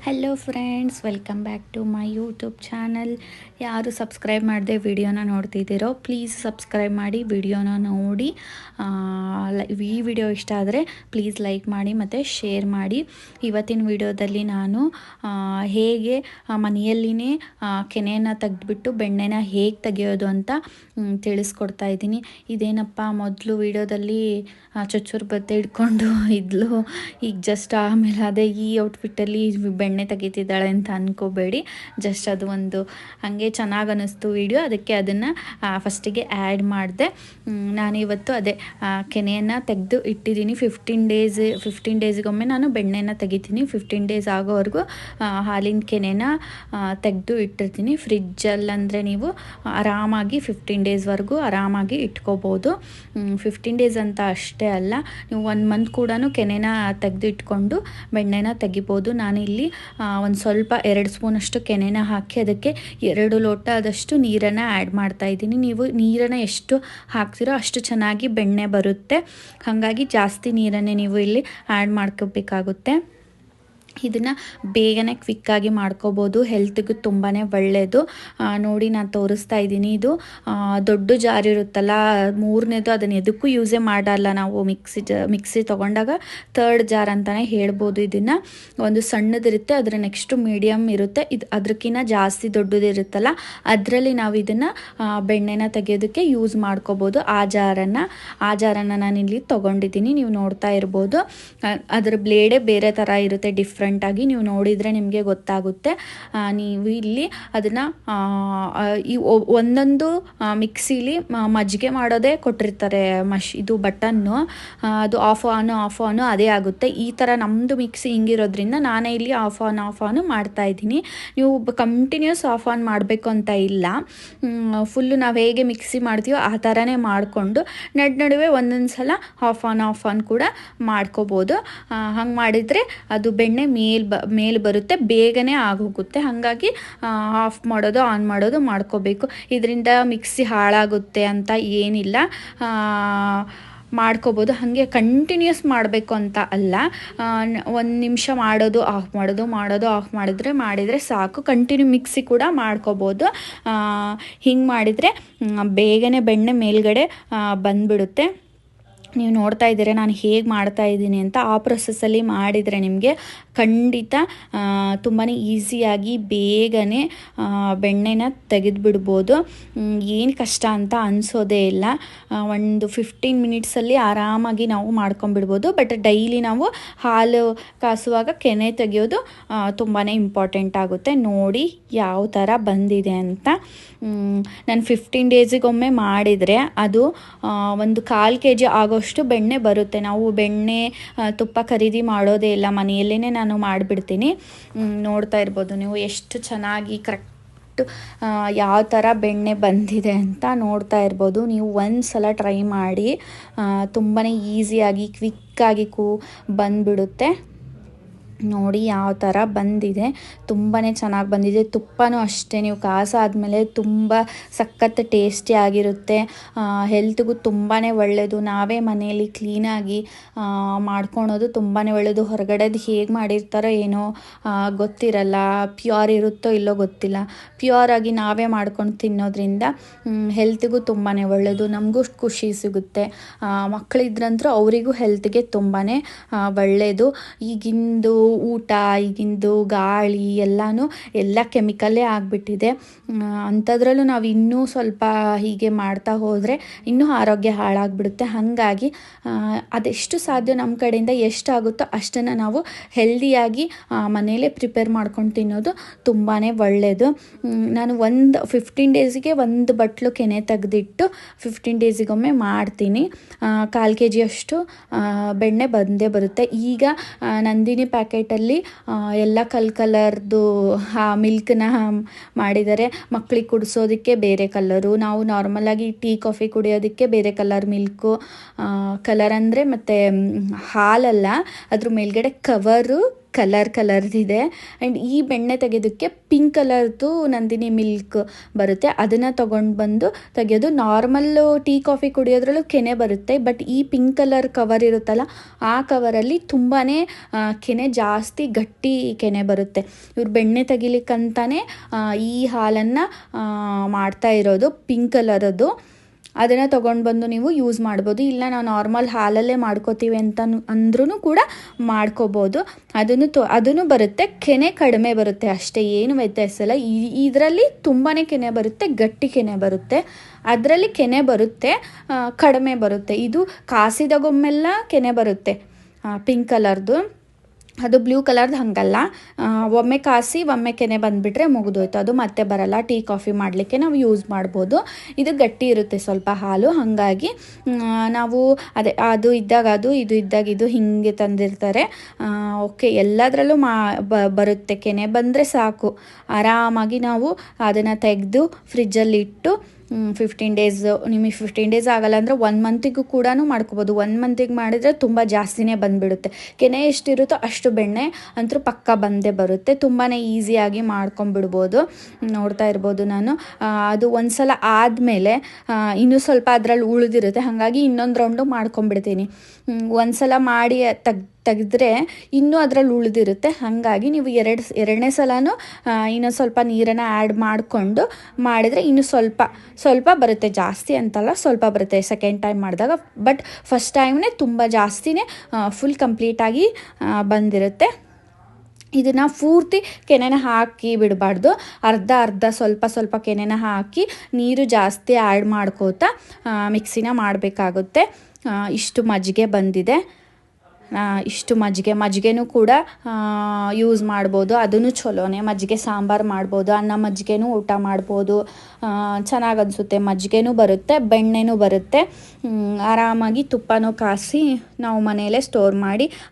Hello friends, welcome back to my YouTube channel. ಯಾರು subscribe ಮಾಡದೆ ವಿಡಿಯೋನ ನೋಡ್ತಿದ್ದೀರೋ ಪ್ಲೀಸ್ ಸಬ್ಸ್ಕ್ರೈಬ್ ಮಾಡಿ, ವಿಡಿಯೋನ ನೋಡಿ. ಈ ವಿಡಿಯೋ ಇಷ್ಟ ಆದರೆ ಪ್ಲೀಸ್ ಲೈಕ್ ಮಾಡಿ ಮತ್ತು ಶೇರ್ ಮಾಡಿ. ಇವತ್ತಿನ ವಿಡಿಯೋದಲ್ಲಿ ನಾನು ಹೇಗೆ ಮನೆಯಲ್ಲಿನೇ ಕೆನೆಯನ್ನು ತೆಗೆದುಬಿಟ್ಟು ಬೆಣ್ಣೆನ ಹೇಗೆ ತೆಗೆಯೋದು ಅಂತ ತಿಳಿಸ್ಕೊಡ್ತಾ ಇದ್ದೀನಿ. ಇದೇನಪ್ಪ ಮೊದಲು ವಿಡಿಯೋದಲ್ಲಿ ಚುಚ್ಚೂರು ಬತ್ತೆ ಹಿಡ್ಕೊಂಡು ಇದ್ಲು, ಈಗ ಜಸ್ಟ್ ಆಮೇಲೆ ಅದೇ ಈ ಔಟ್ಫಿಟ್ಟಲ್ಲಿ ಬೆಣ್ಣೆ ತೆಗಿತಿದ್ದಾಳೆ ಅಂತ ಅಂದ್ಕೋಬೇಡಿ. ಜಸ್ಟ್ ಅದು ಒಂದು ಹಾಗೆ ಚೆನ್ನಾಗಿ ಅನ್ನಿಸ್ತು ವಿಡಿಯೋ, ಅದಕ್ಕೆ ಅದನ್ನು ಫಸ್ಟಿಗೆ ಆ್ಯಡ್ ಮಾಡಿದೆ. ನಾನಿವತ್ತು ಅದೇ ಕೆನೆಯನ್ನು ತೆಗೆದು ಇಟ್ಟಿದ್ದೀನಿ. 15 ಡೇಸಿಗೊಮ್ಮೆ ನಾನು ಬೆಣ್ಣೆನ ತೆಗಿತೀನಿ. 15 ಡೇಸ್ ಆಗೋವರೆಗೂ ಹಾಲಿನ ಕೆನೆನ ತೆಗೆದು ಇಟ್ಟಿರ್ತೀನಿ ಫ್ರಿಜ್ಜಲ್ಲಂದರೆ ನೀವು ಆರಾಮಾಗಿ 15 ಡೇಸ್ವರೆಗೂ ಆರಾಮಾಗಿ ಇಟ್ಕೋಬೋದು. 15 ಡೇಸ್ ಅಂತ ಅಷ್ಟೇ ಅಲ್ಲ, ನೀವು 1 ಮಂತ್ ಕೂಡ ಕೆನೆನ ತೆಗೆದು ಇಟ್ಕೊಂಡು ಬೆಣ್ಣೆನ ತೆಗಿಬೋದು. ನಾನಿಲ್ಲಿ ಒಂದು ಸ್ವಲ್ಪ 2 ಸ್ಪೂನಷ್ಟು ಕೆನೆನ ಹಾಕಿ ಅದಕ್ಕೆ 2 ಲೋಟ ಆದಷ್ಟು ನೀರನ್ನು ಆ್ಯಡ್ ಮಾಡ್ತಾ ಇದ್ದೀನಿ. ನೀವು ನೀರನ್ನು ಎಷ್ಟು ಹಾಕ್ತಿರೋ ಅಷ್ಟು ಚೆನ್ನಾಗಿ ಬೆಣ್ಣೆ ಬರುತ್ತೆ, ಹಾಗಾಗಿ ಜಾಸ್ತಿ ನೀರನ್ನೇ ನೀವು ಇಲ್ಲಿ ಆ್ಯಡ್ ಮಾಡ್ಕೋಬೇಕಾಗುತ್ತೆ. ಇದನ್ನು ಬೇಗನೆ ಕ್ವಿಕ್ಕಾಗಿ ಮಾಡ್ಕೋಬೋದು, ಹೆಲ್ತ್ಗೂ ತುಂಬಾ ಒಳ್ಳೆಯದು. ನೋಡಿ ನಾನು ತೋರಿಸ್ತಾ ಇದ್ದೀನಿ. ಇದು ದೊಡ್ಡ ಜಾರ್ ಇರುತ್ತಲ್ಲ, 3ನೇದು, ಅದನ್ನು ಎದಕ್ಕೂ ಯೂಸೇ ಮಾಡಲ್ಲ ನಾವು. ಮಿಕ್ಸಿ ತೊಗೊಂಡಾಗ 3rd ಜಾರ್ ಅಂತಲೇ ಹೇಳ್ಬೋದು. ಇದನ್ನು ಒಂದು ಸಣ್ಣದಿರುತ್ತೆ, ಅದರ ನೆಕ್ಸ್ಟು ಮೀಡಿಯಮ್ ಇರುತ್ತೆ, ಇದು ಅದಕ್ಕಿಂತ ಜಾಸ್ತಿ ದೊಡ್ಡದಿರುತ್ತಲ್ಲ, ಅದರಲ್ಲಿ ನಾವು ಇದನ್ನು ಬೆಣ್ಣೆನ ತೆಗೆಯೋದಕ್ಕೆ ಯೂಸ್ ಮಾಡ್ಕೋಬೋದು. ಆ ಜಾರನ್ನು ನಾನಿಲ್ಲಿ ತೊಗೊಂಡಿದ್ದೀನಿ, ನೀವು ನೋಡ್ತಾ ಇರ್ಬೋದು. ಅದರ ಬ್ಲೇಡೇ ಬೇರೆ ಥರ ಇರುತ್ತೆ, ಡಿಫ್ರೆಂಟಾಗಿ ನೀವು ನೋಡಿದರೆ ನಿಮಗೆ ಗೊತ್ತಾಗುತ್ತೆ. ನೀವು ಇಲ್ಲಿ ಅದನ್ನು ಈ ಒಂದೊಂದು ಮಿಕ್ಸಿಲಿ ಮಜ್ಜಿಗೆ ಮಾಡೋದೇ ಕೊಟ್ಟಿರ್ತಾರೆ, ಇದು ಬಟನ್ನು, ಅದು ಆಫ್ ಆನು ಅದೇ ಆಗುತ್ತೆ. ಈ ಥರ ನಮ್ಮದು ಮಿಕ್ಸಿ ಹಿಂಗಿರೋದ್ರಿಂದ ನಾನೇ ಇಲ್ಲಿ ಆಫ್ ಆನ್ ಮಾಡ್ತಾ ಇದ್ದೀನಿ. ನೀವು ಕಂಟಿನ್ಯೂಸ್ ಆಫ್ ಆನ್ ಮಾಡಬೇಕು ಅಂತ ಇಲ್ಲ, ಫುಲ್ಲು ನಾವು ಹೇಗೆ ಮಿಕ್ಸಿ ಮಾಡ್ತೀವೋ ಆ ಥರನೇ ಮಾಡಿಕೊಂಡು ನಡುವೆ ಒಂದೊಂದು ಸಲ ಆಫ್ ಆನ್ ಕೂಡ ಮಾಡ್ಕೋಬೋದು. ಹಂಗೆ ಮಾಡಿದರೆ ಅದು ಬೆಣ್ಣೆ ಮೇಲೆ ಬರುತ್ತೆ, ಬೇಗನೆ ಆಗೋಗುತ್ತೆ. ಹಾಗಾಗಿ ಆಫ್ ಮಾಡೋದು ಆನ್ ಮಾಡೋದು ಮಾಡ್ಕೋಬೇಕು. ಇದರಿಂದ ಮಿಕ್ಸಿ ಹಾಳಾಗುತ್ತೆ ಅಂತ ಏನಿಲ್ಲ, ಮಾಡ್ಕೋಬೋದು. ಹಾಗೆ ಕಂಟಿನ್ಯೂಸ್ ಮಾಡಬೇಕು ಅಂತ ಅಲ್ಲ, 1 ನಿಮಿಷ ಮಾಡೋದು ಆಫ್ ಮಾಡಿದರೆ ಸಾಕು. ಕಂಟಿನ್ಯೂ ಮಿಕ್ಸಿ ಕೂಡ ಮಾಡ್ಕೋಬೋದು. ಹಿಂಗೆ ಮಾಡಿದರೆ ಬೇಗನೆ ಬೆಣ್ಣೆ ಮೇಲ್ಗಡೆ ಬಂದುಬಿಡುತ್ತೆ. ನೀವು ನೋಡ್ತಾ ಇದ್ದೀರಾ ನಾನು ಹೇಗೆ ಮಾಡ್ತಾ ಇದ್ದೀನಿ ಅಂತ. ಆ ಪ್ರೊಸೆಸ್ಸಲ್ಲಿ ಮಾಡಿದರೆ ನಿಮಗೆ ಖಂಡಿತ ತುಂಬಾ ಈಸಿಯಾಗಿ ಬೇಗನೆ ಬೆಣ್ಣೆನ ತೆಗೆದುಬಿಡ್ಬೋದು. ಏನು ಕಷ್ಟ ಅಂತ ಅನಿಸೋದೇ ಇಲ್ಲ. ಒಂದು 15 ಮಿನಿಟ್ಸಲ್ಲಿ ಆರಾಮಾಗಿ ನಾವು ಮಾಡ್ಕೊಂಬಿಡ್ಬೋದು. ಬಟ್ ಡೈಲಿ ನಾವು ಹಾಲು ಕಾಸುವಾಗ ಕೆನೆ ತೆಗೆಯೋದು ತುಂಬಾ ಇಂಪಾರ್ಟೆಂಟ್ ಆಗುತ್ತೆ. ನೋಡಿ ಯಾವ ಥರ ಬಂದಿದೆ ಅಂತ. ನಾನು 15 ಡೇಸಿಗೊಮ್ಮೆ ಮಾಡಿದರೆ ಅದು ಒಂದು 1/4 kg ಆಗೋಷ್ಟು ಬೆಣ್ಣೆ ಬರುತ್ತೆ. ನಾವು ಬೆಣ್ಣೆ ತುಪ್ಪ ಖರೀದಿ ಮಾಡೋದೇ ಇಲ್ಲ, ಮನೆಯಲ್ಲೇ ನಾನು ಮಾಡಿಬಿಡ್ತೀನಿ. ನೋಡ್ತಾ ಇರ್ಬೋದು ನೀವು ಎಷ್ಟು ಚೆನ್ನಾಗಿ ಕರೆಕ್ಟ್ ಯಾವ ಥರ ಬೆಣ್ಣೆ ಬಂದಿದೆ ಅಂತ ನೋಡ್ತಾ ಇರ್ಬೋದು. ನೀವು ಒಂದು ಸಲ ಟ್ರೈ ಮಾಡಿ, ತುಂಬಾ ಈಸಿಯಾಗಿ ಕ್ವಿಕ್ಕಾಗಿ ಬಂದುಬಿಡುತ್ತೆ. ನೋಡಿ ಯಾವ ಥರ ಬಂದಿದೆ, ತುಂಬಾ ಚೆನ್ನಾಗಿ ಬಂದಿದೆ. ತುಪ್ಪನೂ ಅಷ್ಟೇ, ನೀವು ಕಾಸಾದ್ಮೇಲೆ ತುಂಬ ಸಖತ್ ಟೇಸ್ಟಿ ಆಗಿರುತ್ತೆ. ಹೆಲ್ತ್ಗೂ ತುಂಬಾ ಒಳ್ಳೆಯದು. ನಾವೇ ಮನೆಯಲ್ಲಿ ಕ್ಲೀನಾಗಿ ಮಾಡ್ಕೊಳೋದು ತುಂಬಾ ಒಳ್ಳೆಯದು. ಹೊರಗಡೆದು ಹೇಗೆ ಮಾಡಿರ್ತಾರೋ ಏನೋ ಗೊತ್ತಿರಲ್ಲ, ಪ್ಯೂರ್ ಇರುತ್ತೋ ಇಲ್ಲೋ ಗೊತ್ತಿಲ್ಲ. ಪ್ಯೂರಾಗಿ ನಾವೇ ಮಾಡ್ಕೊಂಡು ತಿನ್ನೋದ್ರಿಂದ ಹೆಲ್ತ್ಗೂ ತುಂಬಾ ಒಳ್ಳೆಯದು, ನಮಗೂ ಖುಷಿ ಸಿಗುತ್ತೆ. ಮಕ್ಕಳಿದ್ರಂತೂ ಅವರಿಗೂ ಹೆಲ್ತ್ಗೆ ತುಂಬಾ ಒಳ್ಳೆಯದು. ಈಗಿಂದು ಊಟ, ಈಗಿಂದು ಗಾಳಿ ಎಲ್ಲ ಕೆಮಿಕಲ್ಲೇ ಆಗಿಬಿಟ್ಟಿದೆ. ಅಂಥದ್ರಲ್ಲೂ ನಾವು ಇನ್ನೂ ಸ್ವಲ್ಪ ಹೀಗೆ ಮಾಡ್ತಾ ಹೋದರೆ ಇನ್ನೂ ಆರೋಗ್ಯ ಹಾಳಾಗ್ಬಿಡುತ್ತೆ. ಹಾಗಾಗಿ ಅದೆಷ್ಟು ಸಾಧ್ಯ ನಮ್ಮ ಕಡೆಯಿಂದ ಎಷ್ಟಾಗುತ್ತೋ ಅಷ್ಟನ್ನು ನಾವು ಹೆಲ್ದಿಯಾಗಿ ಮನೆಯಲ್ಲೇ ಪ್ರಿಪೇರ್ ಮಾಡ್ಕೊಂಡು ತಿನ್ನೋದು ತುಂಬಾ ಒಳ್ಳೆಯದು. ನಾನು 15 ಡೇಸಿಗೆ 1 ಬಟ್ಲು ಕೆನೆ ತೆಗೆದಿಟ್ಟು 15 ಡೇಸಿಗೊಮ್ಮೆ ಮಾಡ್ತೀನಿ. 1/4 kg ಅಷ್ಟು ಬೆಣ್ಣೆ ಬಂದೇ ಬರುತ್ತೆ. ಈಗ ನಂದಿನಿ ಪ್ಯಾಕೆಟಲ್ಲಿ ಎಲ್ಲ ಕಲರ್ದು ಮಿಲ್ಕ್ನ ಮಾಡಿದ್ದಾರೆ. ಮಕ್ಕಳಿಗೆ ಕುಡಿಸೋದಕ್ಕೆ ಬೇರೆ ಕಲರು, ನಾವು ನಾರ್ಮಲಾಗಿ ಟೀ ಕಾಫಿ ಕುಡಿಯೋದಕ್ಕೆ ಬೇರೆ ಕಲರ್ ಮಿಲ್ಕು. ಕಲರ್ ಅಂದರೆ ಮತ್ತು ಹಾಲಲ್ಲ, ಅದ್ರ ಮೇಲ್ಗಡೆ ಕವರು ಕಲರ್ದಿದೆ. ಆ್ಯಂಡ್ ಈ ಬೆಣ್ಣೆ ತೆಗೆಯೋದಕ್ಕೆ ಪಿಂಕ್ ಕಲರ್ದು ನಂದಿನಿ ಮಿಲ್ಕ್ ಬರುತ್ತೆ, ಅದನ್ನು ತೊಗೊಂಡು ಬಂದು ತೆಗೆಯೋದು. ನಾರ್ಮಲ್ಲು ಟೀ ಕಾಫಿ ಕುಡಿಯೋದ್ರಲ್ಲೂ ಕೆನೆ ಬರುತ್ತೆ, ಬಟ್ ಈ ಪಿಂಕ್ ಕಲರ್ ಕವರ್ ಇರುತ್ತಲ್ಲ ಆ ಕವರಲ್ಲಿ ತುಂಬಾ ಕೆನೆ ಜಾಸ್ತಿ, ಗಟ್ಟಿ ಕೆನೆ ಬರುತ್ತೆ. ಇವ್ರು ಬೆಣ್ಣೆ ತೆಗಿಲಿಕ್ಕಂತಾನೆ ಈ ಹಾಲನ್ನು ಮಾಡ್ತಾ ಇರೋದು, ಪಿಂಕ್ ಕಲರದ್ದು. ಅದನ್ನು ತೊಗೊಂಡು ಬಂದು ನೀವು ಯೂಸ್ ಮಾಡ್ಬೋದು. ಇಲ್ಲ ನಾವು ನಾರ್ಮಲ್ ಹಾಲಲ್ಲೇ ಮಾಡ್ಕೋತೀವಿ ಅಂತ ಅಂದ್ರೂ ಕೂಡ ಮಾಡ್ಕೋಬೋದು. ಅದನ್ನು ಬರುತ್ತೆ, ಕೆನೆ ಕಡಿಮೆ ಬರುತ್ತೆ ಅಷ್ಟೇ, ಏನು ವ್ಯತ್ಯಾಸ ಇಲ್ಲ. ಇದರಲ್ಲಿ ತುಂಬಾ ಕೆನೆ ಬರುತ್ತೆ, ಗಟ್ಟಿ ಕೆನೆ ಬರುತ್ತೆ. ಅದರಲ್ಲಿ ಕೆನೆ ಬರುತ್ತೆ, ಕಡಿಮೆ ಬರುತ್ತೆ. ಇದು ಕಾಸಿದಾಗೊಮ್ಮೆಲ್ಲ ಕೆನೆ ಬರುತ್ತೆ ಪಿಂಕ್ ಕಲರ್ದು. ಅದು ಬ್ಲೂ ಕಲರ್ದು ಹಾಗಲ್ಲ, ಒಮ್ಮೆ ಕಾಸಿ ಒಮ್ಮೆ ಕೆನೆ ಬಂದುಬಿಟ್ರೆ ಮುಗಿದೋಯ್ತು, ಅದು ಮತ್ತೆ ಬರಲ್ಲ. ಟೀ ಕಾಫಿ ಮಾಡಲಿಕ್ಕೆ ನಾವು ಯೂಸ್ ಮಾಡ್ಬೋದು. ಇದು ಗಟ್ಟಿ ಇರುತ್ತೆ ಸ್ವಲ್ಪ ಹಾಲು, ಹಾಗಾಗಿ ನಾವು ಅದು ಇದ್ದಾಗ ಅದು, ಇದು ಇದ್ದಾಗ ಇದು, ಹಿಂಗೆ ತಂದಿರ್ತಾರೆ. ಓಕೆ, ಎಲ್ಲದರಲ್ಲೂ ಬರುತ್ತೆ. ಕೆನೆ ಬಂದರೆ ಸಾಕು, ಆರಾಮಾಗಿ ನಾವು ಅದನ್ನು ತೆಗೆದು ಫ್ರಿಜ್ಜಲ್ಲಿ ಇಟ್ಟು 15 ಡೇಸ್, ನಿಮಗೆ 15 ಡೇಸ್ ಆಗಲ್ಲ ಅಂದರೆ 1 ಮಂತಿಗೂ ಕೂಡ ಮಾಡ್ಕೋಬೋದು. 1 ಮಂತಿಗೆ ಮಾಡಿದರೆ ತುಂಬ ಜಾಸ್ತಿನೇ ಬಂದುಬಿಡುತ್ತೆ. ಕೆನೆ ಎಷ್ಟಿರುತ್ತೋ ಅಷ್ಟು ಬೆಣ್ಣೆ ಅಂತೂ ಪಕ್ಕ ಬಂದೇ ಬರುತ್ತೆ. ತುಂಬಾ ಈಸಿಯಾಗಿ ಮಾಡ್ಕೊಂಬಿಡ್ಬೋದು. ನೋಡ್ತಾ ಇರ್ಬೋದು ನಾನು. ಅದು ಒಂದು ಸಲ ಆದಮೇಲೆ ಇನ್ನೂ ಸ್ವಲ್ಪ ಅದರಲ್ಲಿ ಉಳಿದಿರುತ್ತೆ, ಹಾಗಾಗಿ ಇನ್ನೊಂದು ರೌಂಡು ಮಾಡ್ಕೊಂಬಿಡ್ತೀನಿ. ಒಂದು ಸಲ ಮಾಡಿ ತೆಗೆದ್ರೆ ಇನ್ನೂ ಅದರಲ್ಲಿ ಉಳಿದಿರುತ್ತೆ, ಹಾಗಾಗಿ ನೀವು ಎರಡನೇ ಸಲನೂ ಇನ್ನೂ ಸ್ವಲ್ಪ ನೀರನ್ನು ಆ್ಯಡ್ ಮಾಡಿಕೊಂಡು ಮಾಡಿದರೆ ಇನ್ನೂ ಸ್ವಲ್ಪ ಬರುತ್ತೆ, ಜಾಸ್ತಿ ಅಂತಲ್ಲ, ಸ್ವಲ್ಪ ಬರುತ್ತೆ ಸೆಕೆಂಡ್ ಟೈಮ್ ಮಾಡಿದಾಗ. ಬಟ್ ಫಸ್ಟ್ ಟೈಮ್ನೇ ತುಂಬ ಜಾಸ್ತಿನೇ ಫುಲ್ ಕಂಪ್ಲೀಟಾಗಿ ಬಂದಿರುತ್ತೆ. ಇದನ್ನು ಪೂರ್ತಿ ಕೆನೆನ ಹಾಕಿ ಬಿಡಬಾರ್ದು, ಅರ್ಧ ಸ್ವಲ್ಪ ಕೆನೆನ ಹಾಕಿ ನೀರು ಜಾಸ್ತಿ ಆ್ಯಡ್ ಮಾಡ್ಕೋತಾ ಮಿಕ್ಸಿನ ಮಾಡಬೇಕಾಗುತ್ತೆ. ಇಷ್ಟು ಮಜ್ಜಿಗೆ ಬಂದಿದೆ. ಇಷ್ಟು ಮಜ್ಜಿಗೆನೂ ಕೂಡ ಯೂಸ್ ಮಾಡ್ಬೋದು, ಅದನ್ನು ಚಲೋನೆ. ಮಜ್ಜಿಗೆ ಸಾಂಬಾರು ಮಾಡ್ಬೋದು, ಅನ್ನ ಮಜ್ಜಿಗೆನೂ ಊಟ ಮಾಡ್ಬೋದು, ಚೆನ್ನಾಗಿ ಅನಿಸುತ್ತೆ. ಮಜ್ಜಿಗೆನೂ ಬರುತ್ತೆ, ಬೆಣ್ಣೆನೂ ಬರುತ್ತೆ. ಆರಾಮಾಗಿ ತುಪ್ಪನೂ ಕಾಸಿ ನಾವು ಮನೆಯಲ್ಲೇ ಸ್ಟೋರ್ ಮಾಡಿ